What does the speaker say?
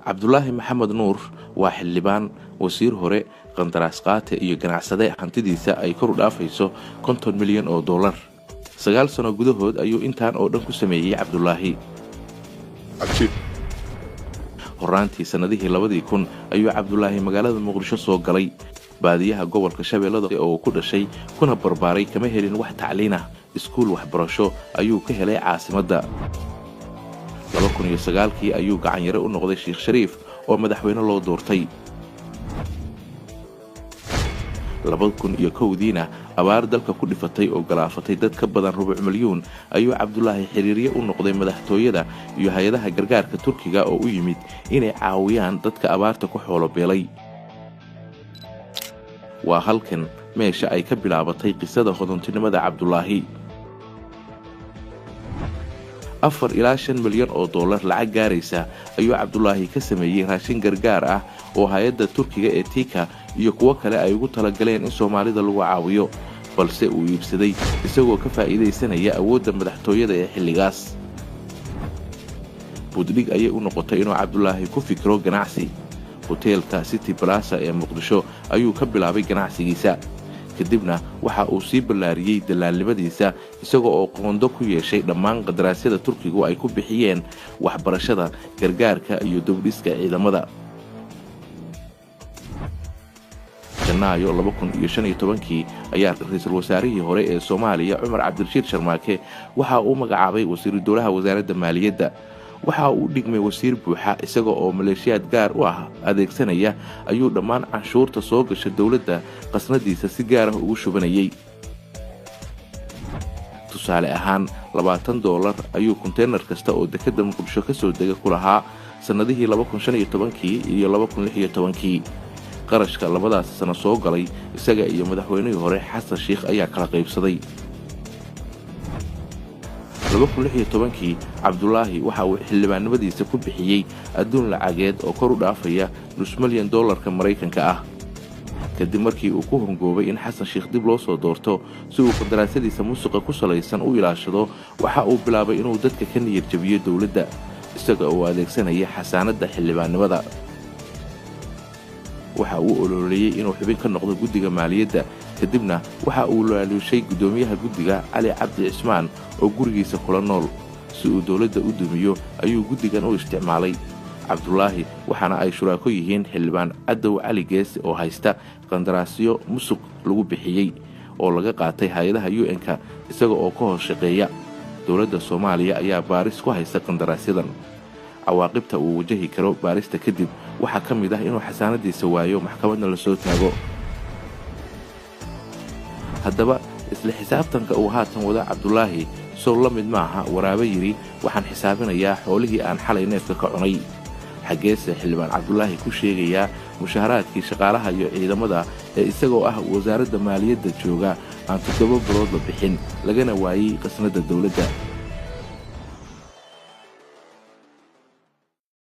cabdulaahi maxamed nuur waa xildhibaan wasiir hore qandaraas qaate iyo ganacsade hantidiisa ay kor u dhaafayso $50 milyan. 9 sano gudahood ayuu intaan oo dhan ku sameeyey cabdulaahi. horaantii sanadihii 2000 ayuu cabdulaahi magaalada muqdisho soo galay. baadiyaha gobolka shabeellada oo ku dhashay kuna barbaaray kama helin wax tacliin ah. iskuul waxbarasho ayuu ka helay caasimadda. 2009 ayuu gacan yare u noqday Sheekh Shariif oo madaxweyne loo doortay. 2001 abaar dalka ku dhifatay oo galaafatay dad ka badan $2 milyan ayuu cabdulaahi xiriiriye u noqday madaxtooyada iyo hay'adaha gargaarka Turkiga oo u yimid inay caawiyaan dadka abaarta ku xoolo beelay. waa halkan meesha ay ka bilaabatay qisada hodantinimada cabdulaahi. $4 ilaa $5 milyan lacag gaaraysa ayuu cabdulaahi ka sameeyey raashin gargaar ah oo hay'adda Turkiga ee Tika iyo kuwo kale ay ugu talagaleen in Soomaalida lagu caawiyo, balse uu iibsaday isagoo ka faa'iideysanaya awoodda madaxtooyada ee xilligaas. buddig ayay u noqotay inuu cabdulaahi ku fikiro ganacsi. hoteelka City Plaza ee Muqdisho ayuu ka bilaabay ganacsigiisa. kadibna waxa uu sii ballaariyay dalaalnimadiisa isagoo oo qondo ku yeeshay dhammaan qadaraasyada Turkigu ay ku bixiyeen waxbarashada, gargaarka iyo dowladhiska ciidamada. Janaayo 2015 ayaa ra'iisul wasaarihii hore ee Soomaaliya Cumar Cabdirashiid Sharmaake waxa uu magacaabay wasiir dowlaha wasaaradda maaliyadda. waxa uu dhigmay wasiir buuxa isagoo oo maleeshiyaad gaar u ah adeegsanaya ayuu dhammaan canshuurta soo gashay dowladda qasnadiisa si gaar ah ugu shubanayay. tusaale ahaan $20 ayuu konteenar kasta oo dekedda Muqdisho ka soo dega ku lahaa sanadihii 2015 iyo 2016. qarashka labadaas sano soo galay isaga iyo madaxweynihii hore Xasan Sheikh ayaa kala qaybsaday. 2016 cabdulaahi waxa uu xildhibaannimadiisa ku bixiyey adduun lacageed oo kor u dhaafaya $5 milyan Mareykanka ah. kadib markii uu ku hongoobay in Xasan Sheikh dib loo soo doorto si uu qandaraasadiisa musuqa ku salaysan u ilaashado, waxa uu bilaabay inuu dadka ka niyad jabiyo dowladda isaga oo adeegsanaya xasaanadda xildhibaannimada. waxa uu ololeeyay inuu xubin ka noqdo guddiga maaliyadda, kadibna waxa uu laaluushay gudoomiyaha guddiga Cali Cabdi Cismaan oo gurigiisa kula nool. si uu dowladda u dumiyo ayuu guddigan u isticmaalay cabdulaahi, waxaana ay shuraako yihiin xildhibaan Cadow Cali Geesi oo haysta qandaraasyo musuq lagu bixiyey oo laga qaatay hay'adaha UN-ka isaga oo ka hoos shaqeeya. dowladda Soomaaliya ayaa baaris ku haysta qandaraasyadan. cawaaqibta uu wajahi karo baarista kadib waxaa ka mid ah inuu xasaanadiisa waayo, maxkamadna la soo taago. haddaba isla xisaabtanka uu haatan wada cabdulaahi soo la mid maaha waraabe yiri waxaan xisaabinayaa xoolihii aan xalay neefka ka cunay. xageese xildhibaan cabdulaahi ku sheegayaa mushaharaadkii shaqaalaha iyo ciidamada ee isagoo ah wasaaradda maaliyadda jooga aan 7 bilood la bixin lagana waayey qasnada dowladda.